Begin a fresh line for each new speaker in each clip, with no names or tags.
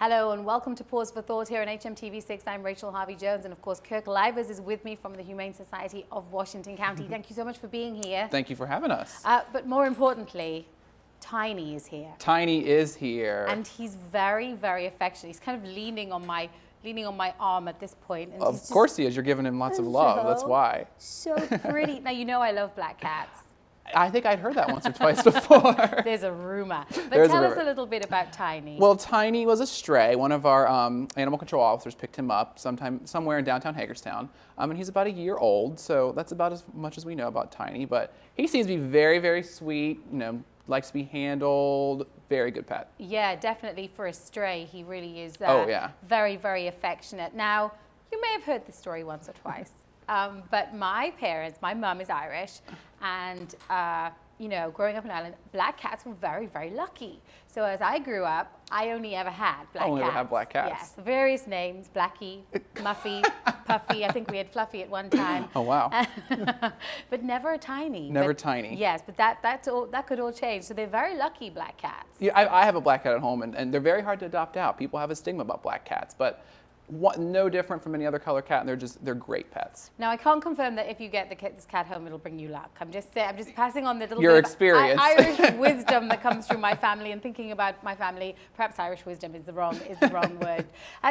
Hello and welcome to Paws For Thought here on HMTV6. I'm Raychel Harvey-Jones, and of course Kirk Livers is with me from the Humane Society of Washington County. Thank you so much for being here.
Thank you for having us.
But more importantly, Tiny is here.
Tiny is here.
And he's very, very affectionate. He's kind of leaning on my arm at this point. And
of course he is. You're giving him lots of love. That's why.
So pretty. Now, you know I love black cats.
I think I'd heard that once or twice before.
There's a rumor. But
There's
tell us a little bit about Tiny.
Well, Tiny was a stray. One of our animal control officers picked him up somewhere in downtown Hagerstown. And he's about a year old, so that's about as much as we know about Tiny. But he seems to be very, very sweet, likes to be handled, very good pet.
Yeah, definitely for a stray, he really is very, very affectionate. Now, you may have heard this story once or twice. But my mum is Irish, and growing up in Ireland, black cats were very, very lucky. So as I grew up, I only ever had black cats.
Only ever had black cats.
Yes, various names: Blackie, Muffy, Puffy. I think we had Fluffy at one time.
Oh wow!
But never a Tiny.
Never Tiny.
Yes, but that could all change. So they're very lucky, black cats.
Yeah, I have a black cat at home, and they're very hard to adopt out. People have a stigma about black cats, but no different from any other color cat, and they're great pets.
Now, I can't confirm that if you get this cat home, it'll bring you luck. I'm just passing on the little
Your
bit
experience.
of Irish wisdom that comes through my family, and thinking about my family. Perhaps Irish wisdom is the wrong word.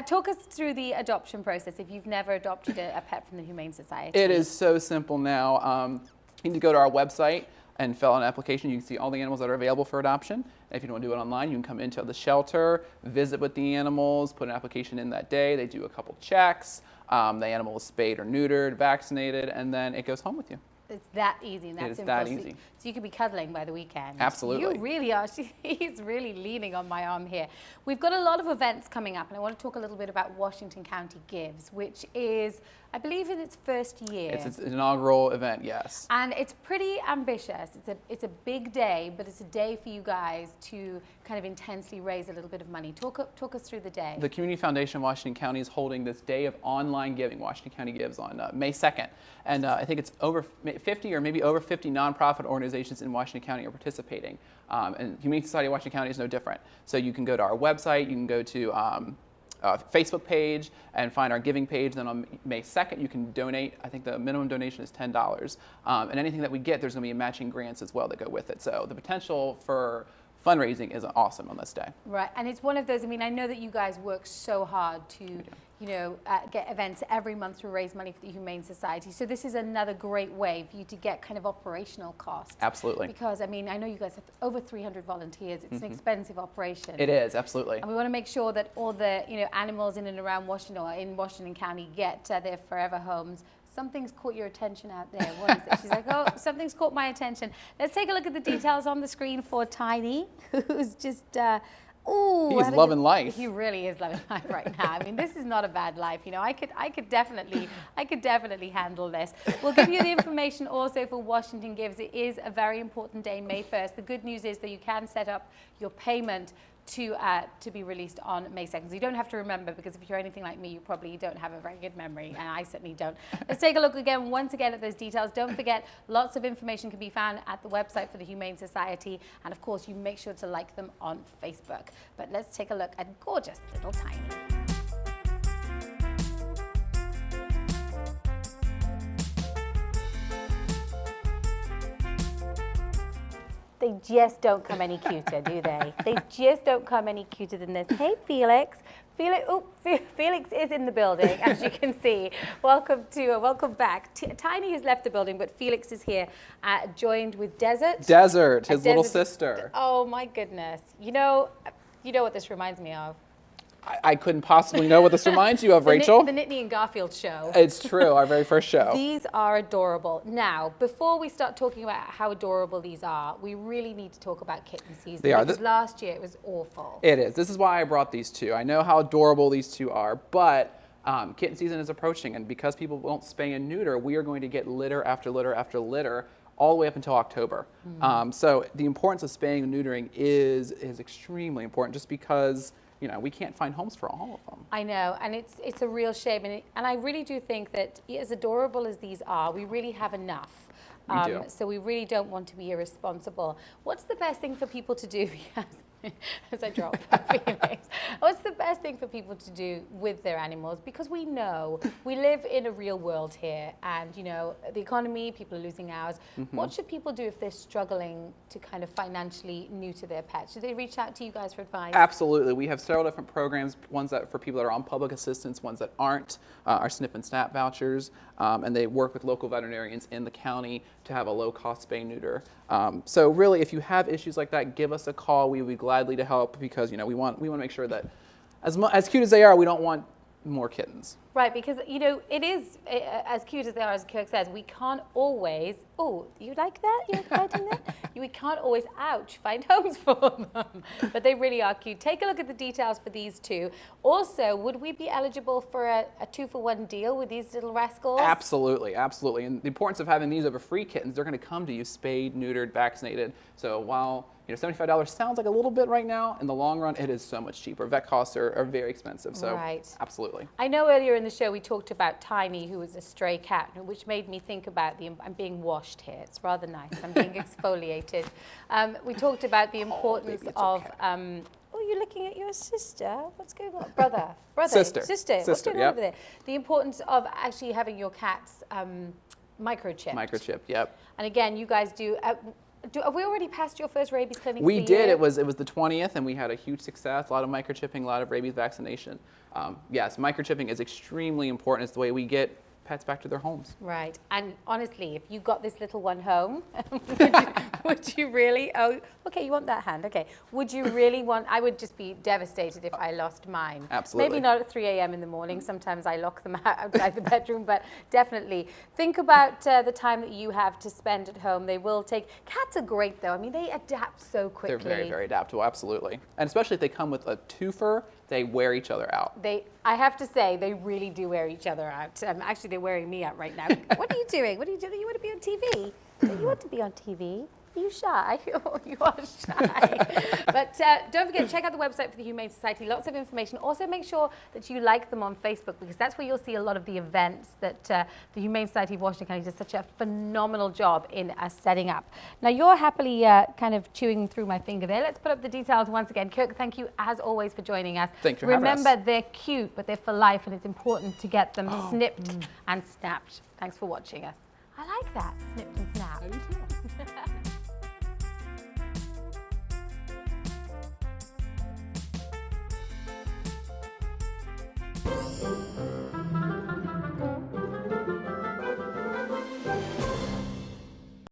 Talk us through the adoption process if you've never adopted a pet from the Humane Society.
It is so simple now. You need to go to our website and fill out an application. You can see all the animals that are available for adoption. If you don't want to do it online, you can come into the shelter, visit with the animals, put an application in that day. They do a couple checks. The animal is spayed or neutered, vaccinated, and then it goes home with you.
It's that easy, and that's simple.
That easy.
So you could be cuddling by the weekend.
Absolutely.
You really are. He's really leaning on my arm here. We've got a lot of events coming up, and I want to talk a little bit about Washington County Gives, which is, I believe, in its first year.
It's its inaugural event, yes.
And it's pretty ambitious. It's a big day, but it's a day for you guys to kind of intensely raise a little bit of money. Talk us through the day.
The Community Foundation of Washington County is holding this day of online giving, Washington County Gives, on May 2nd. And I think it's over 50 or maybe over 50 nonprofit organizations in Washington County are participating. And Humane Society of Washington County is no different. So you can go to our website, you can go to Facebook page and find our giving page. Then on May 2nd, you can donate. I think the minimum donation is $10. And anything that we get, there's going to be matching grants as well that go with it. So the potential for fundraising is awesome on this day.
Right, and it's one of those, I know that you guys work so hard to, get events every month to raise money for the Humane Society. So this is another great way for you to get kind of operational costs.
Absolutely.
Because, I know you guys have over 300 volunteers. It's an expensive operation.
It is, absolutely.
And we want to make sure that all the, animals in and around Washington or in Washington County get their forever homes. Something's caught your attention out there. What is it? She's like, oh, something's caught my attention. Let's take a look at the details on the screen for Tiny, who's just,
he's loving life.
He really is loving life right now. This is not a bad life. I could definitely handle this. We'll give you the information also for Washington Gives. It is a very important day, May 1st. The good news is that you can set up your payment to be released on May 2nd. So you don't have to remember, because if you're anything like me, you probably don't have a very good memory, and I certainly don't. Let's take a look once again at those details. Don't forget, lots of information can be found at the website for the Humane Society, and of course, you make sure to like them on Facebook. But let's take a look at gorgeous little Tiny. They just don't come any cuter, do they? They just don't come any cuter than this. Hey, Felix. Felix is in the building, as you can see. Welcome back. Tiny has left the building, but Felix is here, joined with Desert.
Desert, his little sister.
Oh my goodness. You know what this reminds me of?
I couldn't possibly know what this reminds you of, Rachel.
The Nittany and Garfield show.
It's true, our very first show.
These are adorable. Now, before we start talking about how adorable these are, we really need to talk about kitten season.
They are.
Because last year it was awful.
It is. This is why I brought these two. I know how adorable these two are, but kitten season is approaching, and because people won't spay and neuter, we are going to get litter after litter after litter all the way up until October. So the importance of spaying and neutering is extremely important, just because we can't find homes for all of them.
I know, and it's a real shame. And I really do think that, as adorable as these are, we really have enough.
We do.
So we really don't want to be irresponsible. What's the best thing for people to do? Yes. as I drop Felix. What's the best thing for people to do with their animals? Because we know we live in a real world here, and you know the economy, people are losing hours. What should people do if they're struggling to kind of financially neuter their pets? Should they reach out to you guys for advice?
Absolutely. We have several different programs, ones that for people that are on public assistance, ones that aren't, our SNP and SNAP vouchers, and they work with local veterinarians in the county to have a low-cost spay-neuter. So really, if you have issues like that, give us a call. We would be gladly to help, because you know we want to make sure that as cute as they are, we don't want more kittens.
Right, because you know it is as cute as they are, as Kirk says. We can't always. Oh, you like that? You're exciting that? We can't always, find homes for them. But they really are cute. Take a look at the details for these two. Also, would we be eligible for a 2-for-1 deal with these little rascals?
Absolutely, absolutely. And the importance of having these over free kittens, they're going to come to you spayed, neutered, vaccinated. So while $75 sounds like a little bit right now, in the long run, it is so much cheaper. Vet costs are very expensive, so absolutely.
I know earlier in the show we talked about Tiny, who was a stray cat, which made me think about I'm being washed here. It's rather nice. I'm being exfoliated. We talked about the importance of... Oh, you're looking at your sister. What's going on? Brother. Sister. What's going on over there? The importance of actually having your cats microchipped.
Microchipped, yep.
And again, you guys do... have we already passed your first rabies clinic?
We did. It was the 20th, and we had a huge success. A lot of microchipping, a lot of rabies vaccination. Yes, microchipping is extremely important. It's the way we get pets back to their homes.
Right. And honestly, if you got this little one home, would you really? Oh, okay. You want that hand? Okay. Would you really want? I would just be devastated if I lost mine.
Absolutely.
Maybe not at 3 a.m. in the morning. Sometimes I lock them outside the bedroom, but definitely think about the time that you have to spend at home. They will take. Cats are great, though. I mean, they adapt so quickly.
They're very, very adaptable. Absolutely. And especially if they come with a twofer, they wear each other out.
I have to say, they really do wear each other out. Actually, they're wearing me out right now. What are you doing? What are you doing? You want to be on TV? You want to be on TV? Are you shy? Oh, you are shy. But don't forget, check out the website for the Humane Society. Lots of information. Also, make sure that you like them on Facebook, because that's where you'll see a lot of the events that the Humane Society of Washington County does such a phenomenal job in setting up. Now, you're happily kind of chewing through my finger there. Let's put up the details once again. Kirk, thank you, as always, for joining us.
Thanks for having us.
Remember, they're cute, but they're for life, and it's important to get them snipped and snapped. Thanks for watching us. I like that, snipped and snapped.